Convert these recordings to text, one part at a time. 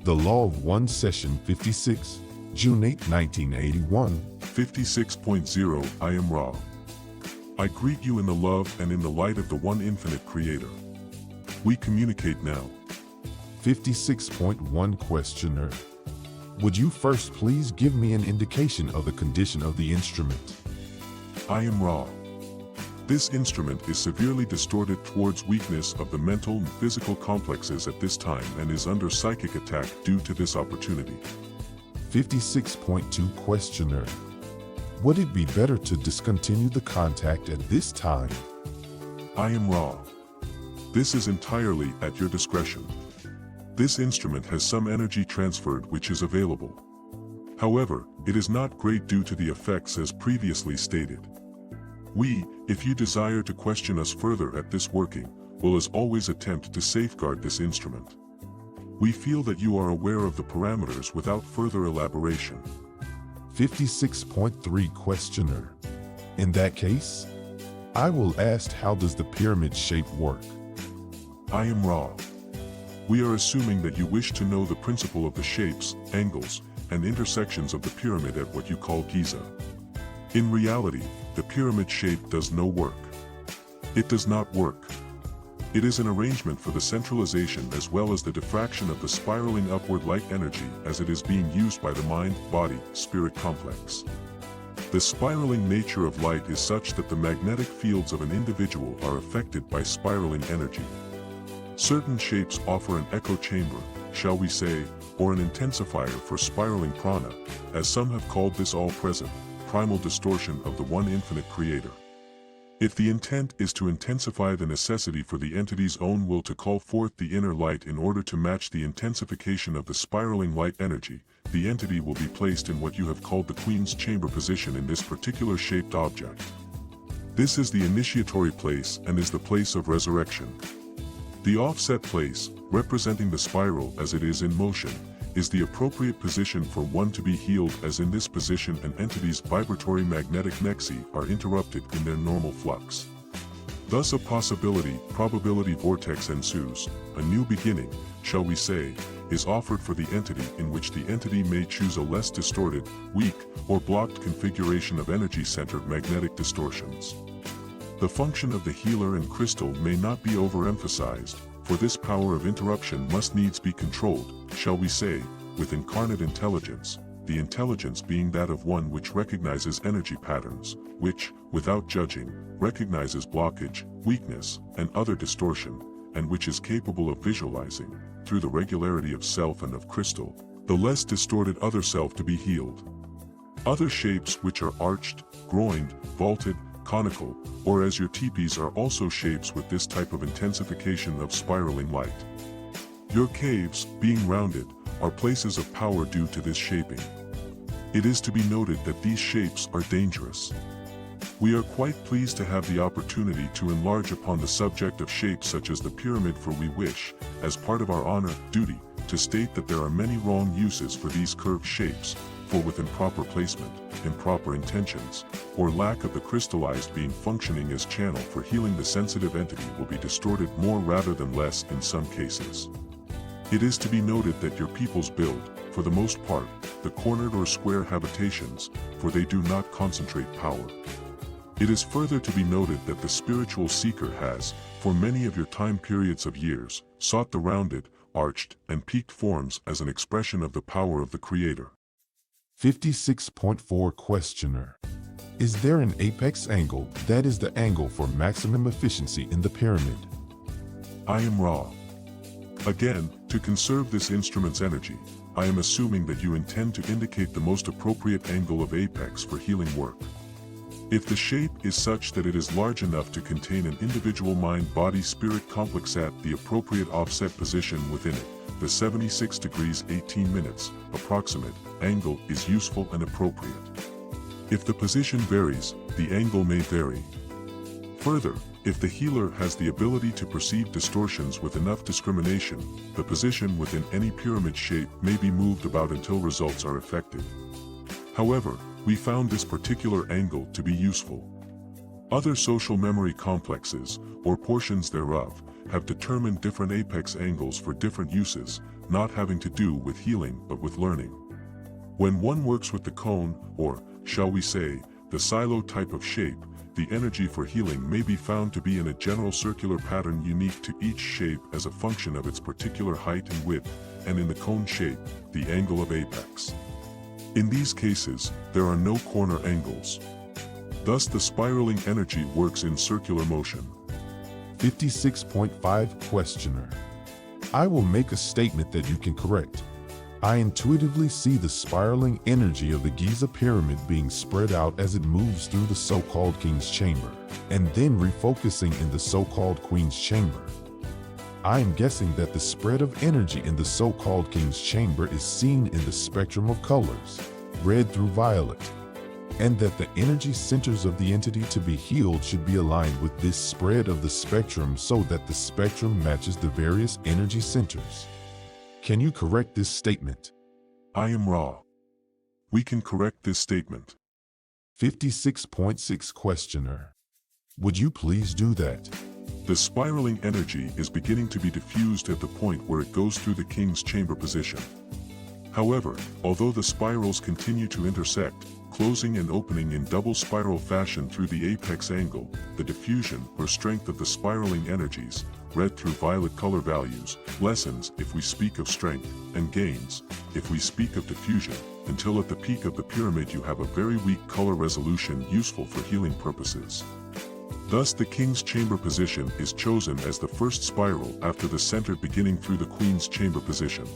The Law of One, Session 56, June 8, 1981. 56.0 I am Ra. I greet you in the love and in the light of the one infinite Creator. We communicate now. 56.1 Questioner. Would you first please give me an indication of the condition of the instrument? I am Ra. This instrument is severely distorted towards weakness of the mental and physical complexes at this time and is under psychic attack due to this opportunity. 56.2 Questioner. Would it be better to discontinue the contact at this time? I am Ra. This is entirely at your discretion. This instrument has some energy transferred which is available. However, it is not great due to the effects as previously stated. We, if you desire to question us further at this working, will as always attempt to safeguard this instrument. We feel that you are aware of the parameters without further elaboration. 56.3 Questioner. In that case, I will ask, how does the pyramid shape work? I am Ra. We are assuming that you wish to know the principle of the shapes, angles, and intersections of the pyramid at what you call Giza. In reality, the pyramid shape does no work. It does not work. It is an arrangement for the centralization as well as the diffraction of the spiraling upward light energy as it is being used by the mind, body, spirit complex. The spiraling nature of light is such that the magnetic fields of an individual are affected by spiraling energy. Certain shapes offer an echo chamber, shall we say, or an intensifier for spiraling prana, as some have called this all-present, primal distortion of the one infinite Creator. If the intent is to intensify the necessity for the entity's own will to call forth the inner light in order to match the intensification of the spiraling light energy, the entity will be placed in what you have called the Queen's Chamber position in this particular shaped object. This is the initiatory place and is the place of resurrection. The offset place, representing the spiral as it is in motion, is the appropriate position for one to be healed, as in this position an entity's vibratory magnetic nexi are interrupted in their normal flux. Thus a probability vortex ensues, a new beginning, shall we say, is offered for the entity in which the entity may choose a less distorted, weak, or blocked configuration of energy-centered magnetic distortions. The function of the healer and crystal may not be overemphasized, for this power of interruption must needs be controlled, shall we say, with incarnate intelligence, the intelligence being that of one which recognizes energy patterns, which, without judging, recognizes blockage, weakness, and other distortion, and which is capable of visualizing, through the regularity of self and of crystal, the less distorted other self to be healed. Other shapes which are arched, groined, vaulted, conical, or as your teepees are also shapes with this type of intensification of spiraling light. Your caves, being rounded, are places of power due to this shaping. It is to be noted that these shapes are dangerous. We are quite pleased to have the opportunity to enlarge upon the subject of shapes such as the pyramid, for we wish, as part of our honor, duty, to state that there are many wrong uses for these curved shapes, for with improper placement, improper intentions, or lack of the crystallized being functioning as channel for healing, the sensitive entity will be distorted more rather than less in some cases. It is to be noted that your peoples build, for the most part, the cornered or square habitations, for they do not concentrate power. It is further to be noted that the spiritual seeker has, for many of your time periods of years, sought the rounded, arched, and peaked forms as an expression of the power of the Creator. 56.4 Questioner. Is there an apex angle, that is the angle for maximum efficiency in the pyramid? I am Ra. Again, to conserve this instrument's energy, I am assuming that you intend to indicate the most appropriate angle of apex for healing work. If the shape is such that it is large enough to contain an individual mind-body-spirit complex at the appropriate offset position within it, the 76 degrees 18 minutes, approximate, angle is useful and appropriate. If the position varies, the angle may vary. Further, if the healer has the ability to perceive distortions with enough discrimination, the position within any pyramid shape may be moved about until results are effective. However, we found this particular angle to be useful. Other social memory complexes, or portions thereof, have determined different apex angles for different uses, not having to do with healing but with learning. When one works with the cone, or, shall we say, the silo type of shape, the energy for healing may be found to be in a general circular pattern unique to each shape as a function of its particular height and width, and in the cone shape, the angle of apex. In these cases, there are no corner angles. Thus the spiraling energy works in circular motion. 56.5 Questioner. I will make a statement that you can correct. I intuitively see the spiraling energy of the Giza pyramid being spread out as it moves through the so-called King's Chamber, and then refocusing in the so-called Queen's Chamber. I am guessing that the spread of energy in the so-called King's Chamber is seen in the spectrum of colors, red through violet, and that the energy centers of the entity to be healed should be aligned with this spread of the spectrum so that the spectrum matches the various energy centers. Can you correct this statement? I am Ra. We can correct this statement. 56.6 Questioner. Would you please do that? The spiraling energy is beginning to be diffused at the point where it goes through the King's Chamber position. However, although the spirals continue to intersect, closing and opening in double spiral fashion through the apex angle, the diffusion or strength of the spiraling energies, red through violet color values, lessens if we speak of strength, and gains if we speak of diffusion, until at the peak of the pyramid you have a very weak color resolution useful for healing purposes. Thus the King's Chamber position is chosen as the first spiral after the center beginning through the Queen's Chamber position.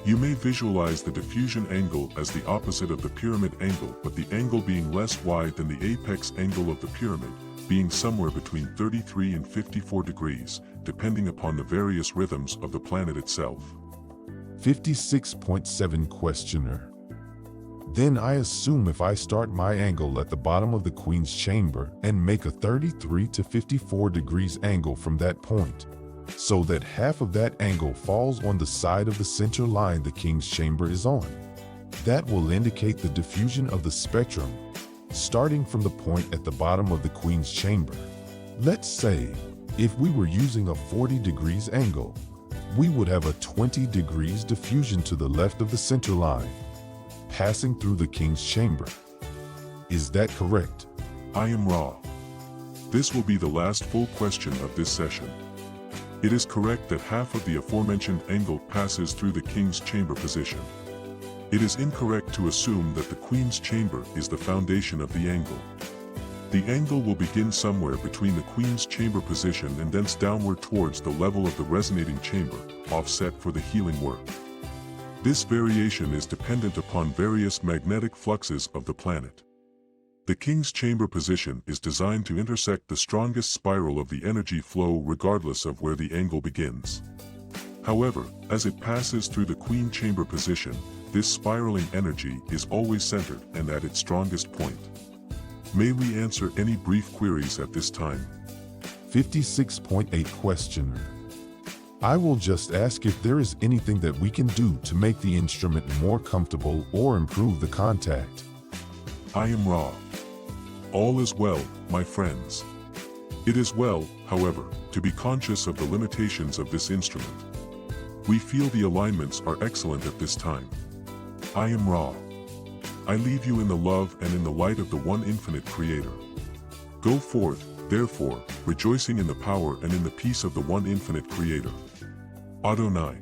You may visualize the diffusion angle as the opposite of the pyramid angle, but the angle being less wide than the apex angle of the pyramid, being somewhere between 33 and 54 degrees, depending upon the various rhythms of the planet itself. 56.7 Questioner. Then I assume if I start my angle at the bottom of the Queen's Chamber and make a 33 to 54 degrees angle from that point, so that half of that angle falls on the side of the center line the King's Chamber is on. That will indicate the diffusion of the spectrum, starting from the point at the bottom of the Queen's Chamber. Let's say, if we were using a 40 degrees angle, we would have a 20 degrees diffusion to the left of the center line, passing through the King's Chamber. Is that correct? I am Ra. This will be the last full question of this session. It is correct that half of the aforementioned angle passes through the King's Chamber position. It is incorrect to assume that the Queen's Chamber is the foundation of the angle. The angle will begin somewhere between the Queen's Chamber position and thence downward towards the level of the resonating chamber, offset for the healing work. This variation is dependent upon various magnetic fluxes of the planet. The King's Chamber position is designed to intersect the strongest spiral of the energy flow regardless of where the angle begins. However, as it passes through the Queen Chamber position, this spiraling energy is always centered and at its strongest point. May we answer any brief queries at this time? 56.8 Questioner. I will just ask if there is anything that we can do to make the instrument more comfortable or improve the contact. I am Ra. All is well, my friends. It is well, however, to be conscious of the limitations of this instrument. We feel the alignments are excellent at this time. I am Ra. I leave you in the love and in the light of the one infinite Creator. Go forth, therefore, rejoicing in the power and in the peace of the one infinite Creator. Adonai.